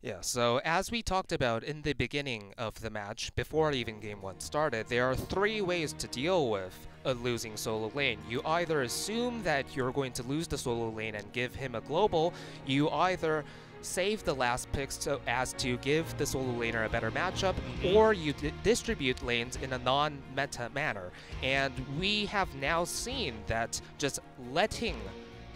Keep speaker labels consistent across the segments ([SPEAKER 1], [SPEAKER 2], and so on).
[SPEAKER 1] Yeah, so as we talked about in the beginning of the match, before even Game 1 started, there are three ways to deal with a losing solo lane. You either assume that you're going to lose the solo lane and give him a global, you either save the last picks so as to give the solo laner a better matchup, or you distribute lanes in a non-meta manner. And we have now seen that just letting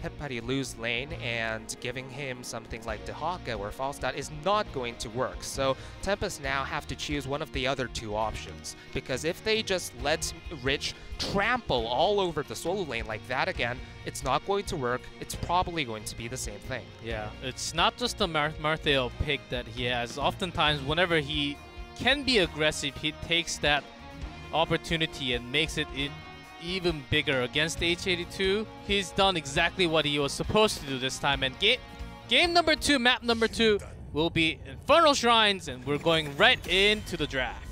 [SPEAKER 1] Hepari lose lane and giving him something like Dehaka or Falstad is not going to work. So Tempest now have to choose one of the other two options, because if they just let Rich trample all over the solo lane like that again, it's not going to work. It's probably going to be the same thing.
[SPEAKER 2] Yeah, it's not just the Marthael pick that he has. Oftentimes, whenever he can be aggressive, he takes that opportunity and makes it even bigger. Against H82, he's done exactly what he was supposed to do this time. And game number 2, map number 2, will be Infernal Shrines, and we're going right into the draft.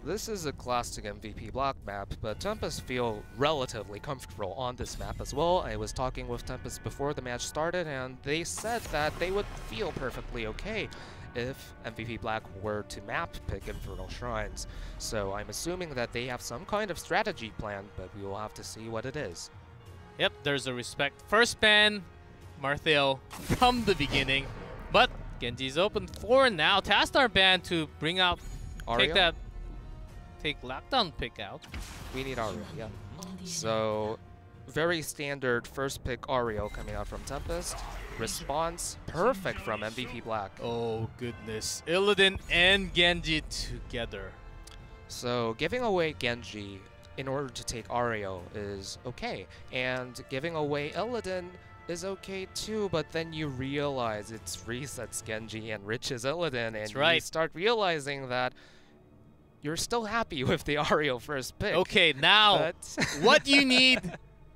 [SPEAKER 1] This is a classic MVP Black map, but Tempest feel relatively comfortable on this map as well. I was talking with Tempest before the match started, and they said that they would feel perfectly okay if MVP Black were to map pick Infernal Shrines. So I'm assuming that they have some kind of strategy plan, but we will have to see what it is.
[SPEAKER 2] Yep, there's a respect. First ban, Marthael from the beginning, but Genji's open for now. Tastar ban to bring out, take lockdown pick out.
[SPEAKER 1] We need Ario, yeah. So very standard first pick Ario coming out from Tempest. Response perfect from MVP Black.
[SPEAKER 2] Oh goodness, Illidan and Genji together.
[SPEAKER 1] So giving away Genji in order to take Ario is okay, and giving away Illidan is okay too, but then you realize it's resets Genji and Rich's Illidan, and you start realizing that you're still happy with the Ario first pick.
[SPEAKER 2] Okay, now what do you need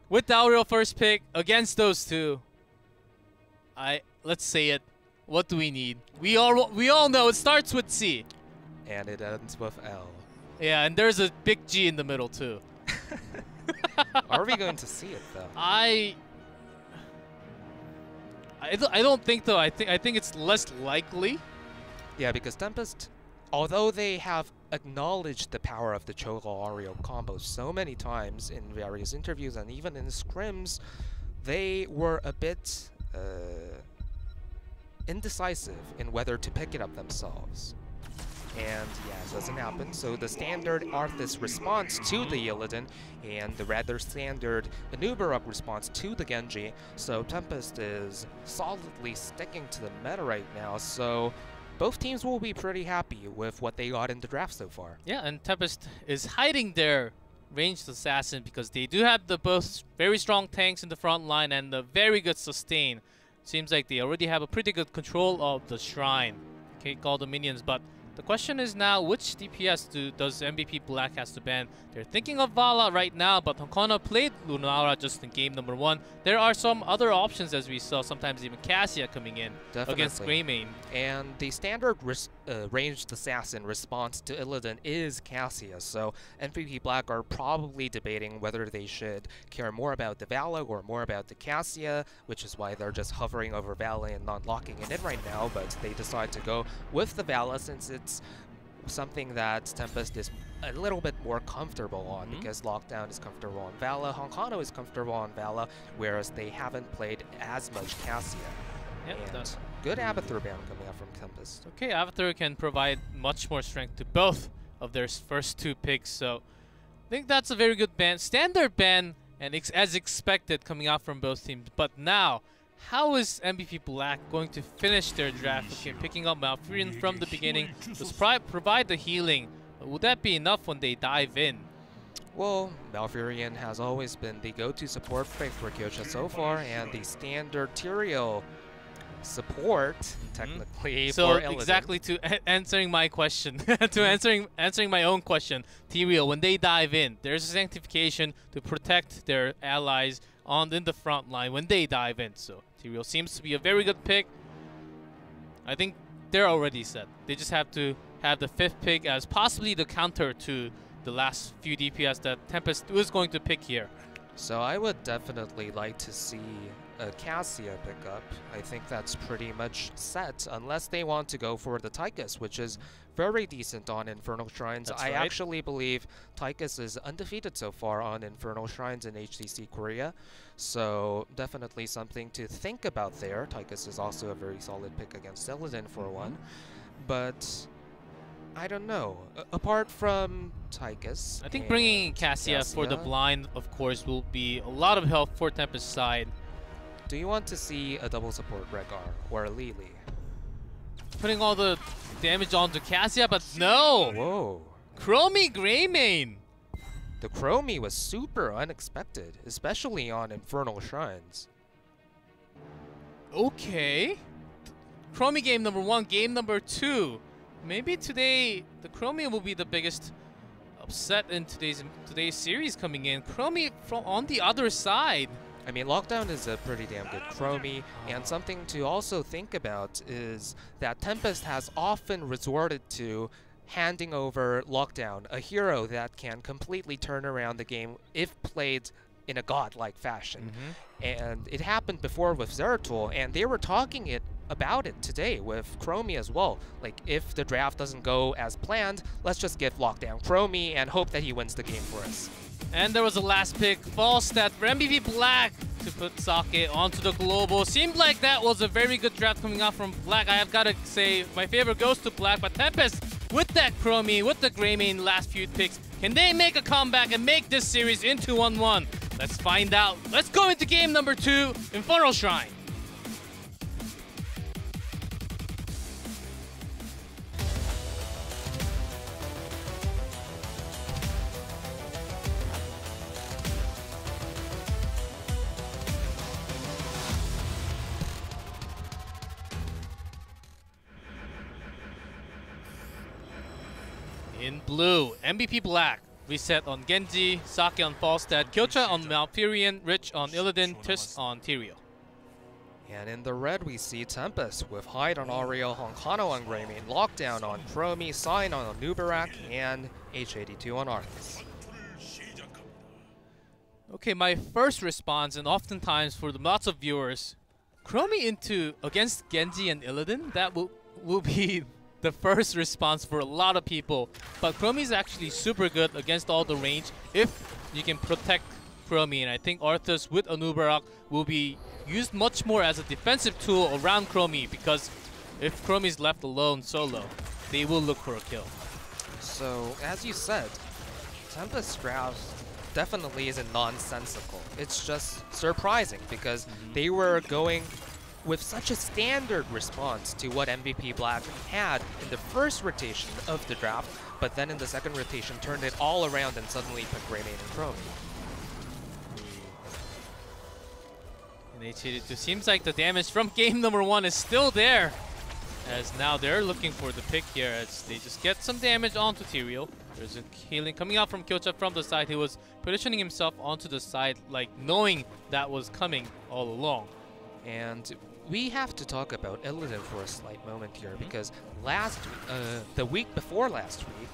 [SPEAKER 2] with the Ario first pick against those two? Let's say it. What do we need? We all know it starts with C.
[SPEAKER 1] And it ends with L.
[SPEAKER 2] Yeah, and there's a big G in the middle too.
[SPEAKER 1] Are we going to see it though?
[SPEAKER 2] I don't think though. I think it's less likely.
[SPEAKER 1] Yeah, because Tempest, although they have acknowledged the power of the Cho'Gall-Ario combo so many times in various interviews and even in scrims, they were a bit indecisive in whether to pick it up themselves. And yeah, it doesn't happen. So the standard Arthas response to the Illidan and the rather standard Anubarak response to the Genji. So Tempest is solidly sticking to the meta right now. So both teams will be pretty happy with what they got in the draft so far.
[SPEAKER 2] Yeah, and Tempest is hiding their ranged assassin because they do have the both very strong tanks in the front line and a very good sustain. Seems like they already have a pretty good control of the shrine. Can't call the minions, but the question is now, which DPS does MVP Black has to ban? They're thinking of Vala right now, but Hakona played Lunara just in game number 1. There are some other options, as we saw, sometimes even Cassia coming in against Greymane.
[SPEAKER 1] And the standard ranged assassin response to Illidan is Cassia, so MVP Black are probably debating whether they should care more about the Vala or more about the Cassia, which is why they're just hovering over Vala and not locking it in right now, but they decide to go with the Vala since it's something that Tempest is a little bit more comfortable on, because Lockdown is comfortable on Vala, Honkano is comfortable on Vala, whereas they haven't played as much Cassia.
[SPEAKER 2] Yep,
[SPEAKER 1] and good Abathur ban coming out from Tempest.
[SPEAKER 2] Okay, Abathur can provide much more strength to both of their first two picks, so I think that's a very good ban. Standard ban, and as expected coming out from both teams. But now, how is MVP Black going to finish their draft? Okay, picking up Malfurion from the beginning to provide the healing. Would that be enough when they dive in?
[SPEAKER 1] Well, Malfurion has always been the go-to support pick for Kyocha so far, and the standard Tyrael support, technically,
[SPEAKER 2] so
[SPEAKER 1] for Illidan.
[SPEAKER 2] Exactly to answering my question, to answering my own question, Tyrael, when they dive in, there's a sanctification to protect their allies in the front line when they dive in. So Tyrael seems to be a very good pick. I think they're already set. They just have to have the 5th pick as possibly the counter to the last few DPS that Tempest was going to pick here.
[SPEAKER 1] So I would definitely like to see a Cassia pickup. I think that's pretty much set, unless they want to go for the Tychus, which is very decent on Infernal Shrines.
[SPEAKER 2] That's
[SPEAKER 1] I
[SPEAKER 2] right.
[SPEAKER 1] actually believe Tychus is undefeated so far on Infernal Shrines in HGC Korea, so definitely something to think about there. Tychus is also a very solid pick against Illidan for one, but I don't know. Apart from Tychus,
[SPEAKER 2] I think bringing Cassia for the blind, of course, will be a lot of help for Tempest side.
[SPEAKER 1] Do you want to see a double support Regar or a Lily?
[SPEAKER 2] Putting all the damage onto Cassia, but no!
[SPEAKER 1] Whoa.
[SPEAKER 2] Chromie Greymane!
[SPEAKER 1] The Chromie was super unexpected, especially on Infernal Shrines.
[SPEAKER 2] Okay. Chromie game number 1, game number 2. Maybe today the Chromie will be the biggest upset in today's series coming in. Chromie from on the other side.
[SPEAKER 1] I mean, Lockdown is a pretty damn good Chromie, and something to also think about is that Tempest has often resorted to handing over Lockdown, a hero that can completely turn around the game if played in a godlike fashion. And it happened before with Zeratul, and they were talking about it today with Chromie as well. Like, if the draft doesn't go as planned, let's just give Lockdown Chromie and hope that he wins the game for us.
[SPEAKER 2] And there was a last pick, Falstad for MVP Black to put Sake onto the global. Seemed like that was a very good draft coming out from Black. I have got to say, my favorite goes to Black, but Tempest with that Chromie, with the Greymane last few picks, can they make a comeback and make this series into 1-1? Let's find out. Let's go into game number 2, Infernal Shrine. In blue, MVP Black. Reset on Genji, Sake on Falstad, Kyocha on Malfurion, Rich on Illidan, Tis on Tyrael.
[SPEAKER 1] And in the red, we see Tempest with Hyde on Ariel, Honkano on Greymane, Lockdown on Chromie, Sign on Nubarak, and H82 on Arthas.
[SPEAKER 2] Okay, my first response, and oftentimes for lots of viewers, Chromie against Genji and Illidan, that will be the first response for a lot of people. But Chromie is actually super good against all the range if you can protect Chromie, and I think Arthas with Anubarak will be used much more as a defensive tool around Chromie, because if Chromie is left alone solo, they will look for a kill.
[SPEAKER 1] So, as you said, Tempest draft definitely isn't nonsensical. It's just surprising because they were going with such a standard response to what MVP Black had in the first rotation of the draft, but then in the second rotation turned it all around and suddenly put Greymane and Chromie.
[SPEAKER 2] And H82 seems like the damage from game number 1 is still there, as now they're looking for the pick here as they just get some damage onto Tyrael. There's a healing coming out from Kyocha from the side. He was positioning himself onto the side, like knowing that was coming all along.
[SPEAKER 1] And we have to talk about Illidan for a slight moment here, because the week before last week,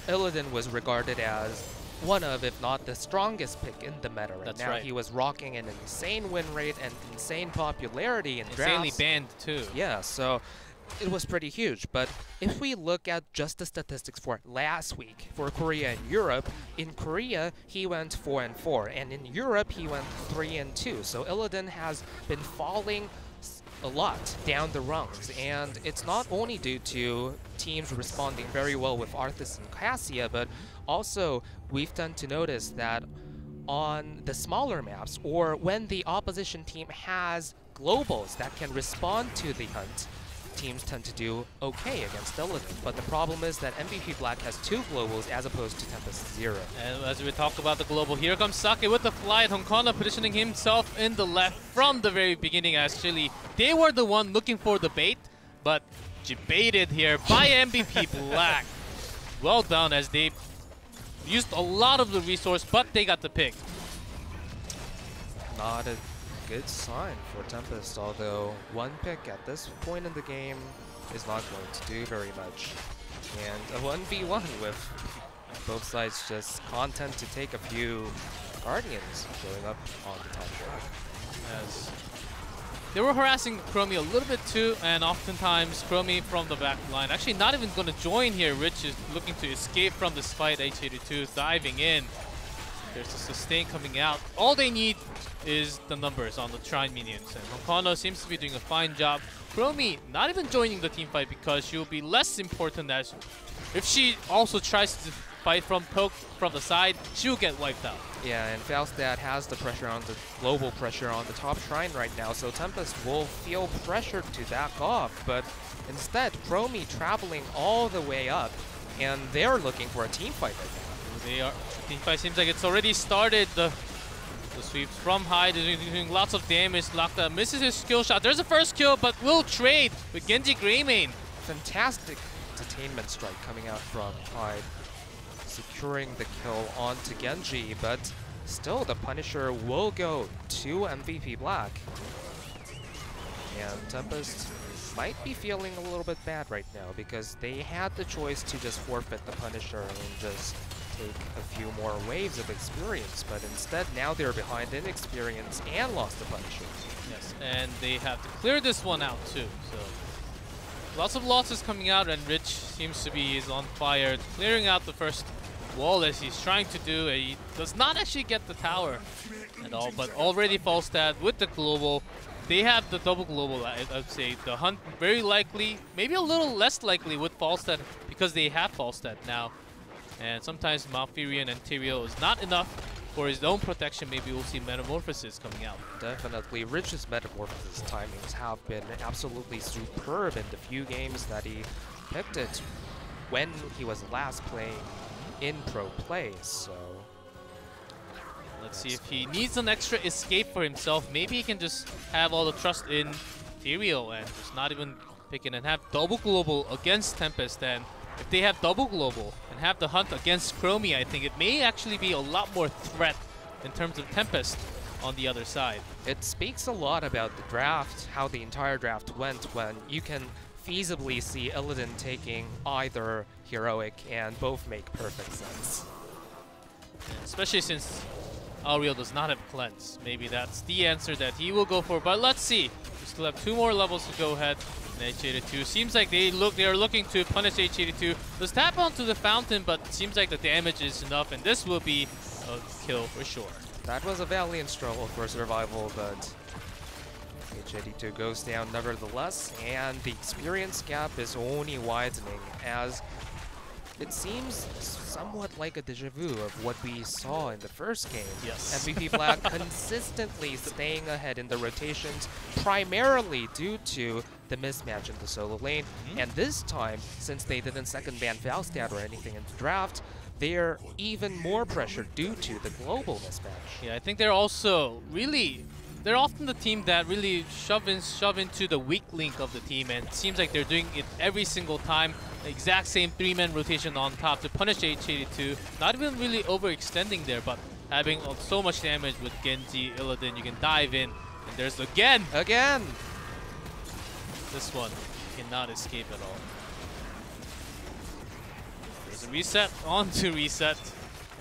[SPEAKER 1] Illidan was regarded as one of, if not the strongest pick in the meta right now.
[SPEAKER 2] Right.
[SPEAKER 1] He was rocking an insane win rate and insane popularity in drafts.
[SPEAKER 2] Insanely banned too.
[SPEAKER 1] Yeah, so it was pretty huge. But if we look at just the statistics for last week for Korea and Europe, in Korea he went 4-4, and in Europe he went 3-2. So Illidan has been falling a lot down the rungs, and it's not only due to teams responding very well with Arthas and Cassia, but also we've tend to notice that on the smaller maps, or when the opposition team has globals that can respond to the hunt, teams tend to do okay against Illidan. But the problem is that MVP Black has 2 globals as opposed to Tempest 0.
[SPEAKER 2] And as we talk about the global, here comes Sake with the fly. Honkana positioning himself in the left from the very beginning. Actually, they were the one looking for the bait, but baited here by MVP Black. Well done, as they used a lot of the resource, but they got the pick.
[SPEAKER 1] Not a good sign for Tempest, although 1 pick at this point in the game is not going to do very much. And a 1v1 with both sides just content to take a few Guardians going up on the top track.
[SPEAKER 2] As They were harassing Chromie a little bit too, and oftentimes Chromie from the back line. Actually not even going to join here. Rich is looking to escape from this fight. H82 diving in. There's a sustain coming out. All they need is the numbers on the Shrine minions. And Honkano seems to be doing a fine job. Chromie not even joining the team fight because she will be less important as if she also tries to fight from poke from the side, she will get wiped out.
[SPEAKER 1] Yeah, and Falstad has the pressure on the global pressure on the top shrine right now, so Tempest will feel pressured to back off, but instead, Chromie traveling all the way up, and they're looking for a team fight right now.
[SPEAKER 2] They are. The team fight seems like it's already started. The sweeps from high, they're doing lots of damage. Lakta misses his skill shot. There's a first kill, but will trade with Genji Greymane.
[SPEAKER 1] Fantastic detainment strike coming out from Hyde, securing the kill onto Genji, but still the Punisher will go to MVP Black. And Tempest might be feeling a little bit bad right now because they had the choice to just forfeit the Punisher and just take a few more waves of experience, but instead now they're behind in experience and lost the Punisher.
[SPEAKER 2] Yes, and they have to clear this one out too, so lots of losses coming out, and Rich seems to be on fire, clearing out the first wall as he's trying to do. He does not actually get the tower at all, but already Falstad with the global. They have the double global, I'd say. The hunt very likely, maybe a little less likely with Falstad because they have Falstad now. And sometimes Malfurion and Tyrael is not enough for his own protection. Maybe we'll see Metamorphosis coming out.
[SPEAKER 1] Definitely. Rich's Metamorphosis timings have been absolutely superb in the few games that he picked it when he was last playing in pro play, so
[SPEAKER 2] let's see if he needs an extra escape for himself. Maybe he can just have all the trust in Tyrael and just not even pick it and have double global against Tempest. And if they have double global and have the hunt against Chromie, I think it may actually be a lot more threat in terms of Tempest on the other side.
[SPEAKER 1] It speaks a lot about the draft, how the entire draft went, when you can feasibly see Illidan taking either heroic, and both make perfect sense.
[SPEAKER 2] Especially since Auriel does not have cleanse. Maybe that's the answer that he will go for, but let's see. We still have 2 more levels to go ahead. And H82 seems like they are looking to punish H82. Let's tap onto the fountain, but it seems like the damage is enough, and this will be a kill for sure.
[SPEAKER 1] That was a valiant struggle for survival, but H82 goes down nevertheless, and the experience gap is only widening as it seems somewhat like a deja vu of what we saw in the first game.
[SPEAKER 2] Yes.
[SPEAKER 1] MVP Black consistently staying ahead in the rotations, primarily due to the mismatch in the solo lane. And this time, since they didn't second ban Falstad or anything in the draft, they're even more pressured due to the global mismatch.
[SPEAKER 2] Yeah, I think they're also really... They're often the team that really shove into the weak link of the team, and it seems like they're doing it every single time. The exact same 3-man rotation on top to punish H82. Not even really overextending there, but having so much damage with Genji, Illidan, you can dive in. And there's again! This one cannot escape at all. There's a reset, onto reset.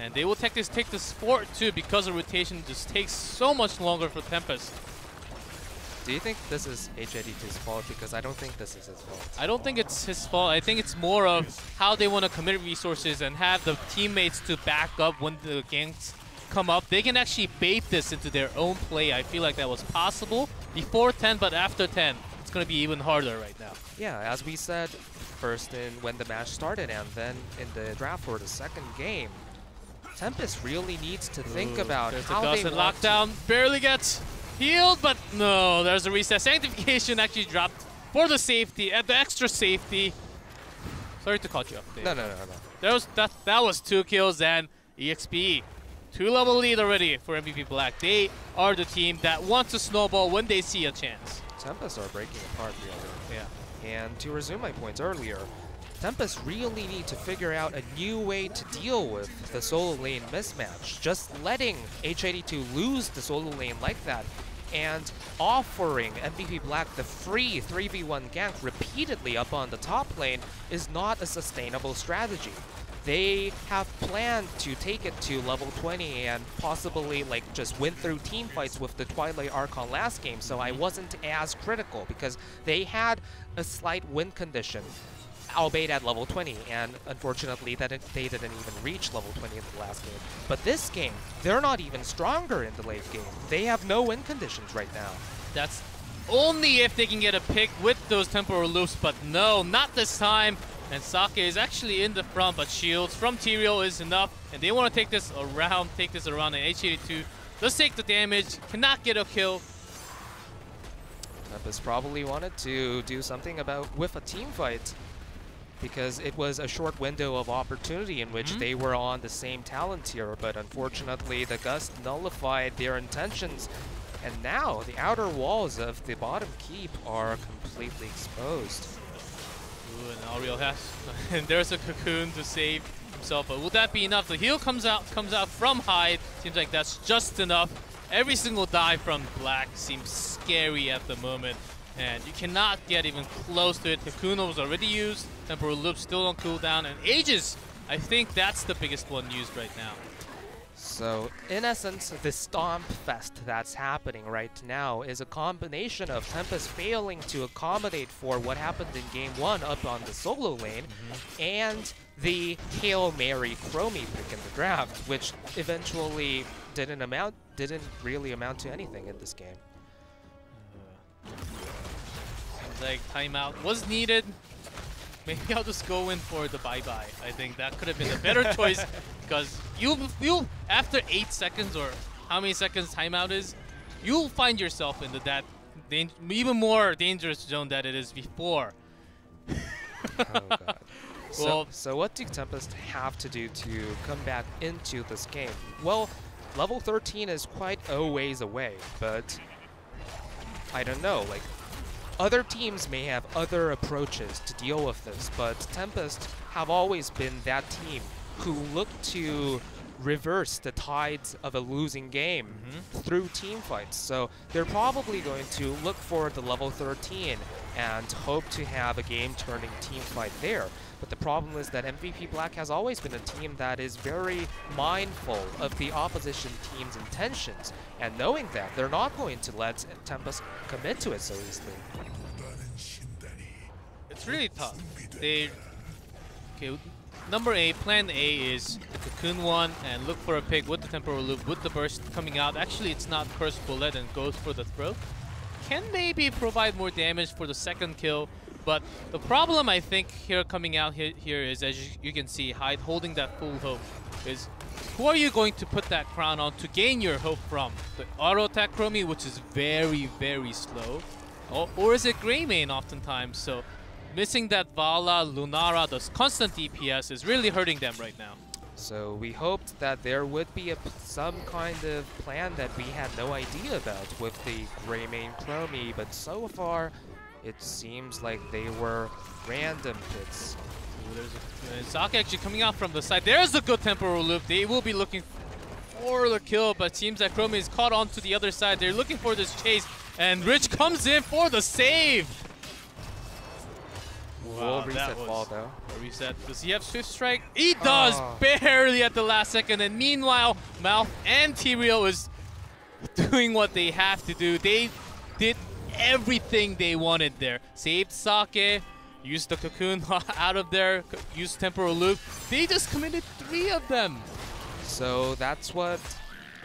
[SPEAKER 2] And they will take this fort too because the rotation just takes so much longer for Tempest.
[SPEAKER 1] Do you think this is H82's fault? Because I don't think this is his fault.
[SPEAKER 2] I don't think it's his fault. I think it's more of how they want to commit resources and have the teammates to back up when the ganks come up. They can actually bait this into their own play. I feel like that was possible before 10, but after 10, it's going to be even harder right now.
[SPEAKER 1] Yeah, as we said first when the match started and then in the draft for the second game, Tempest really needs to think about how they want
[SPEAKER 2] lockdown barely gets healed, but no, there's a reset. Sanctification actually dropped for the safety, the extra safety. Sorry to cut you up, Dave.
[SPEAKER 1] No.
[SPEAKER 2] That was 2 kills and EXP. 2-level lead already for MVP Black. They are the team that wants to snowball when they see a chance.
[SPEAKER 1] Tempest are breaking apart really.
[SPEAKER 2] Yeah.
[SPEAKER 1] And to resume my points earlier, Tempest really need to figure out a new way to deal with the solo lane mismatch. Just letting H82 lose the solo lane like that and offering MVP Black the free 3v1 gank repeatedly up on the top lane is not a sustainable strategy. they have planned to take it to level 20 and possibly like just win through team fights with the Twilight Archon last game, so I wasn't as critical because they had a slight win condition, albeit at level 20, and unfortunately they didn't even reach level 20 in the last game. But this game, they're not even stronger in the late game. They have no win conditions right now.
[SPEAKER 2] That's only if they can get a pick with those temporal loops, but no, not this time. And Sake is actually in the front, but shields from Tyrael is enough, and they want to take this around, and H82 does take the damage, cannot get a kill.
[SPEAKER 1] Tempest probably wanted to do something with a team fight, because it was a short window of opportunity in which they were on the same talent tier, but unfortunately the Gust nullified their intentions, and now the outer walls of the bottom keep are completely exposed.
[SPEAKER 2] Ooh, and Auriel has, and there's a cocoon to save himself, but will that be enough? The heal comes out from Hyde. Seems like that's just enough. Every single dive from Black seems scary at the moment, and you cannot get even close to it. Cocoon was already used, temporal loop still on cooldown, and Aegis, I think that's the biggest one used right now.
[SPEAKER 1] So, in essence, the Stomp Fest that's happening right now is a combination of Tempest failing to accommodate for what happened in Game 1 up on the solo lane, and the Hail Mary Chromie pick in the draft, which eventually didn't really amount to anything in this game.
[SPEAKER 2] Seems like timeout was needed. Maybe I'll just go in for the bye-bye. I think that could have been a better choice, because you after 8 seconds or how many seconds timeout is, you'll find yourself in that even more dangerous zone that it is before.
[SPEAKER 1] Oh god. So what do Tempest have to do to come back into this game? Well, level 13 is quite a ways away, but I don't know, like, other teams may have other approaches to deal with this, but Tempest have always been that team who look to reverse the tides of a losing game through team fights. So they're probably going to look for the level 13 and hope to have a game-turning team fight there. But the problem is that MVP Black has always been a team that is very mindful of the opposition team's intentions, and knowing that, they're not going to let Tempest commit to it so easily.
[SPEAKER 2] It's really tough. Number A, plan A is the Cocoon one and look for a pick with the temporal loop, with the burst coming out. Actually, it's not Curse Bullet and goes for the throw. Can maybe provide more damage for the second kill, but the problem I think here coming out here is, as you can see, Hyde holding that full hope, is who are you going to put that crown on to gain your hope from? The auto attack Chromie, which is very, very slow, or is it Greymane oftentimes? So missing that Vala, Lunara, the constant DPS is really hurting them right now.
[SPEAKER 1] So we hoped that there would be some kind of plan that we had no idea about with the Greymane Chromie, but so far it seems like they were random picks.
[SPEAKER 2] There's Sake actually coming out from the side. There's a good temporal loop. They will be looking for the kill, but seems that Chromie is caught onto the other side. They're looking for this chase, and Rich comes in for the save.
[SPEAKER 1] Wow, reset fall though.
[SPEAKER 2] Reset. Does he have Swift Strike? He does, barely at the last second. And meanwhile, Mouth and Tyrael is doing what they have to do. They did everything they wanted there. Saved Sake, used the Cocoon out of there, used Temporal Loop. They just committed 3 of them.
[SPEAKER 1] So that's what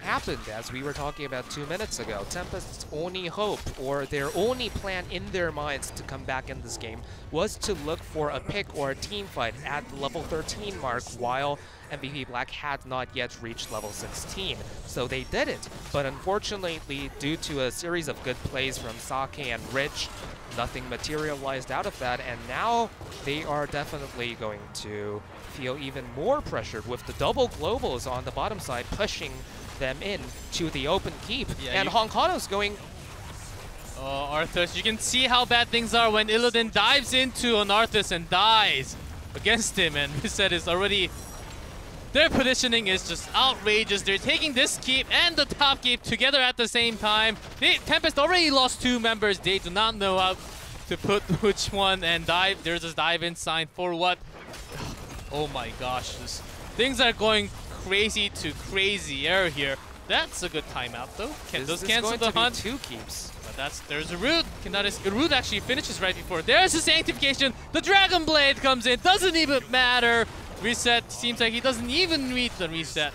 [SPEAKER 1] happened, as we were talking about 2 minutes ago. Tempest's only hope, or their only plan in their minds to come back in this game, was to look for a pick or a team fight at the level 13 mark, while MVP Black had not yet reached level 16. So they did it, but unfortunately, due to a series of good plays from Sake and Rich, nothing materialized out of that, and now they are definitely going to feel even more pressured with the double globals on the bottom side pushing them in to the open keep. Yeah, and Honkano's going...
[SPEAKER 2] Arthas, you can see how bad things are when Illidan dives into an Arthas and dies against him, and Reset is already... Their positioning is just outrageous. They're taking this keep and the top keep together at the same time. Tempest already lost 2 members. They do not know how to put which one and dive. There's this dive in sign for what? Oh my gosh, things are going crazy to crazier here. That's a good timeout though. Does cancel the hunt.
[SPEAKER 1] 2 keeps.
[SPEAKER 2] But there's a root. Root actually finishes right before. There's the sanctification. The Dragon Blade comes in. Doesn't even matter. Reset. Seems like he doesn't even read the reset.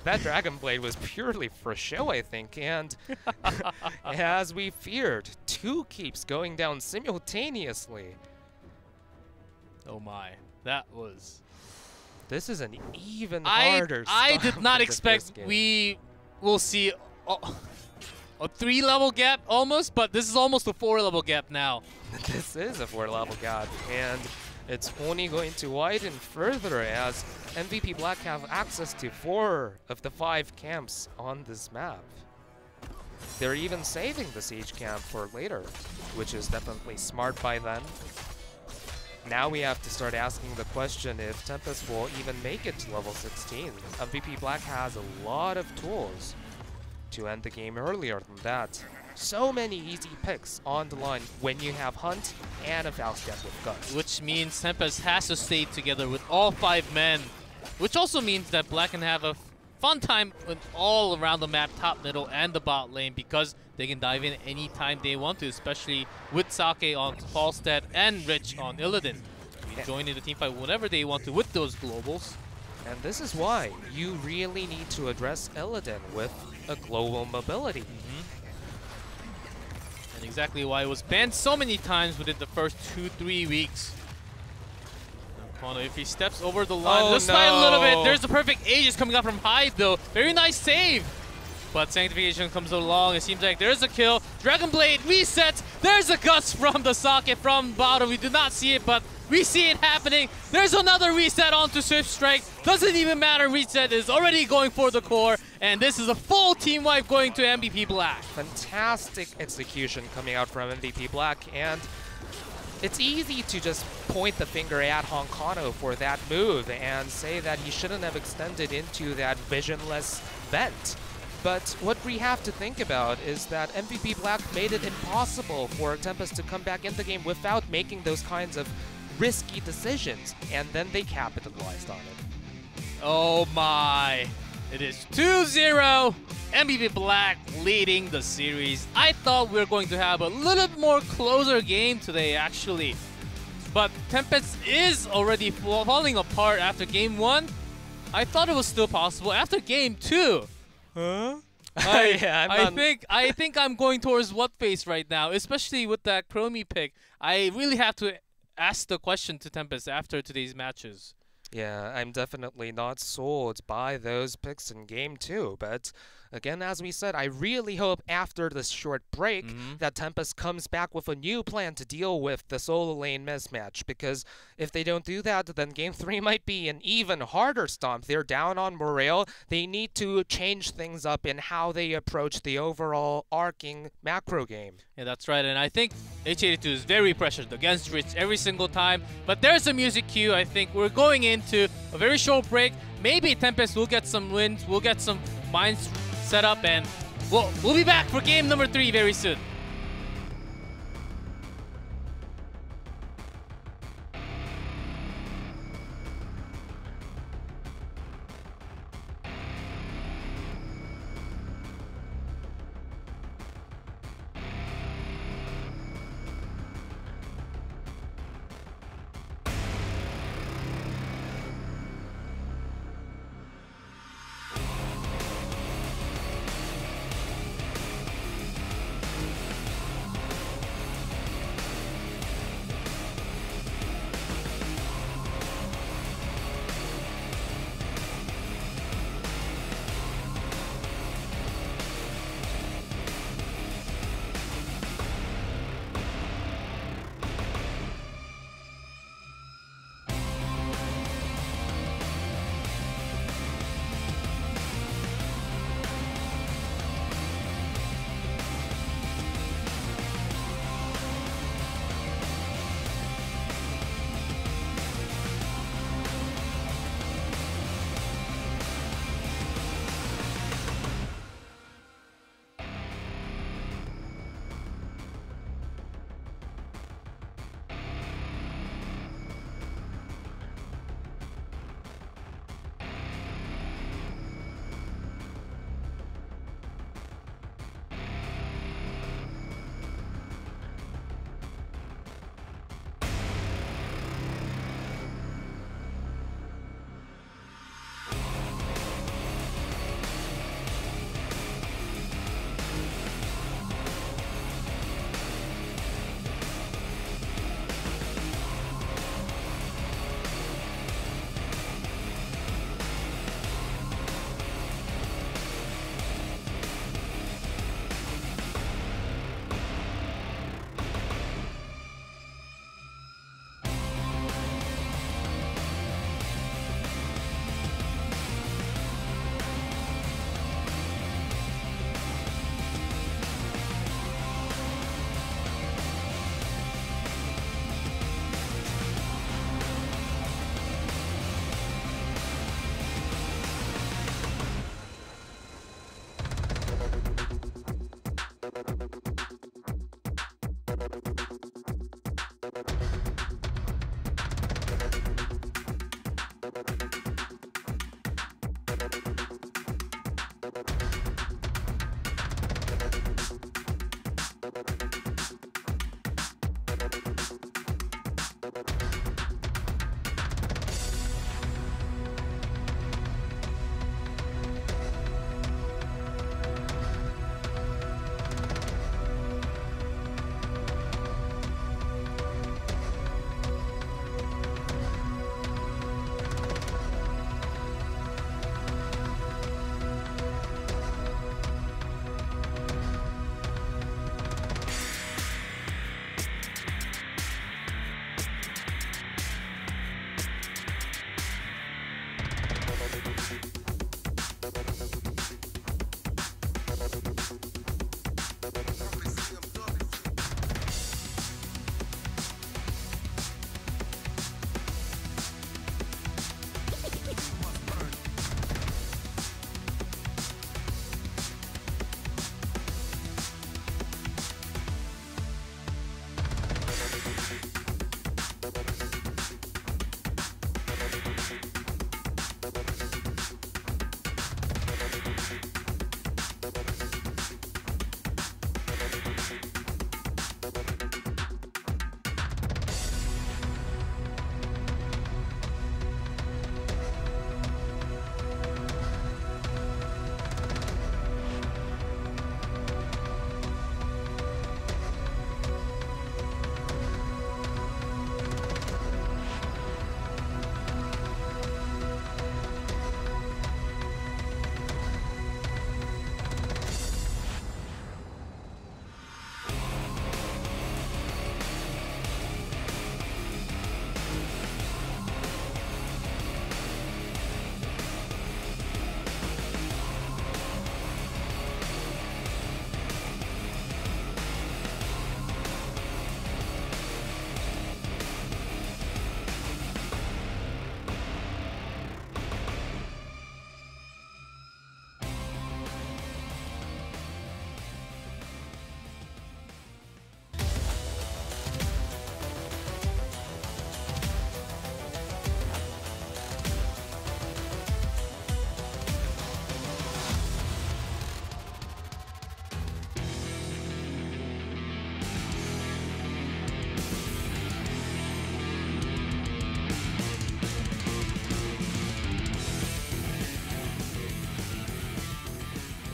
[SPEAKER 1] That Dragon Blade was purely for show, I think, and as we feared, 2 keeps going down simultaneously.
[SPEAKER 2] Oh my, that was...
[SPEAKER 1] This is an even harder
[SPEAKER 2] I did not
[SPEAKER 1] for
[SPEAKER 2] expect we will see a 3-level gap almost, but this is almost a 4-level gap now.
[SPEAKER 1] This is a 4-level gap, and it's only going to widen further as MVP Black have access to 4 of the 5 camps on this map. They're even saving the siege camp for later, which is definitely smart by them. Now we have to start asking the question if Tempest will even make it to level 16. MVP Black has a lot of tools to end the game earlier than that. So many easy picks on the line when you have Hunt and a Faustcat with Guts.
[SPEAKER 2] Which means Tempest has to stay together with all 5 men. Which also means that Black can have a fun time with all around the map, top, middle, and the bot lane, because they can dive in anytime they want to, especially with Sake on Falstad and Rich on Illidan. Join in the teamfight whenever they want to with those globals.
[SPEAKER 1] And this is why you really need to address Illidan with a global mobility.
[SPEAKER 2] And exactly why it was banned so many times within the first 2-3 weeks. If he steps over the line just by a little bit, there's the perfect Aegis coming out from Hyde though. Very nice save. But Sanctification comes along. It seems like there's a kill. Dragon Blade resets. There's a Guts from the socket from bottom. We do not see it, but we see it happening. There's another reset onto Swift Strike. Doesn't even matter. Reset is already going for the core. And this is a full team wipe going to MVP Black.
[SPEAKER 1] Fantastic execution coming out from MVP Black. And it's easy to just point the finger at Honkano for that move and say that he shouldn't have extended into that visionless vent. But what we have to think about is that MVP Black made it impossible for Tempest to come back in the game without making those kinds of risky decisions, and then they capitalized on it.
[SPEAKER 2] Oh my. It is 2-0. MVP Black leading the series. I thought we were going to have a little bit more closer game today, actually. But Tempest is already falling apart after game 1. I thought it was still possible after game 2. Huh? I think I'm going towards what face right now, especially with that Chromie pick. I really have to ask the question to Tempest after today's matches.
[SPEAKER 1] Yeah, I'm definitely not sold by those picks in game 2, but again, as we said, I really hope after this short break that Tempest comes back with a new plan to deal with the solo lane mismatch, because if they don't do that, then game 3 might be an even harder stomp. They're down on morale. They need to change things up in how they approach the overall arcing macro game.
[SPEAKER 2] Yeah, that's right, and I think H82 is very pressured against Rich every single time, but there's a music cue. I think we're going into a very short break. Maybe Tempest will get some wins, we'll get some minds set up, and we'll be back for game number 3 very soon.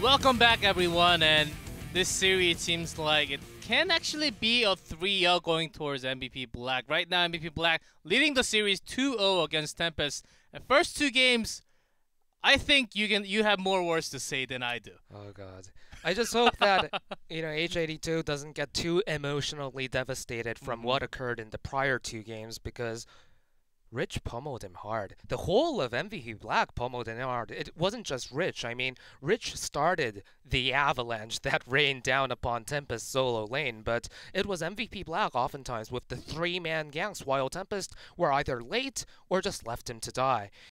[SPEAKER 2] Welcome back, everyone, and this series seems like it can actually be a 3-0 going towards MVP Black. Right now, MVP Black leading the series 2-0 against Tempest. And first two games, I think you have more words to say than I do.
[SPEAKER 1] Oh god. I just hope that H82 doesn't get too emotionally devastated from what occurred in the prior two games, because Rich pummeled him hard. The whole of MVP Black pummeled him hard. It wasn't just Rich. I mean, Rich started the avalanche that rained down upon Tempest solo lane, but it was MVP Black oftentimes with the 3-man ganks, while Tempest were either late or just left him to die.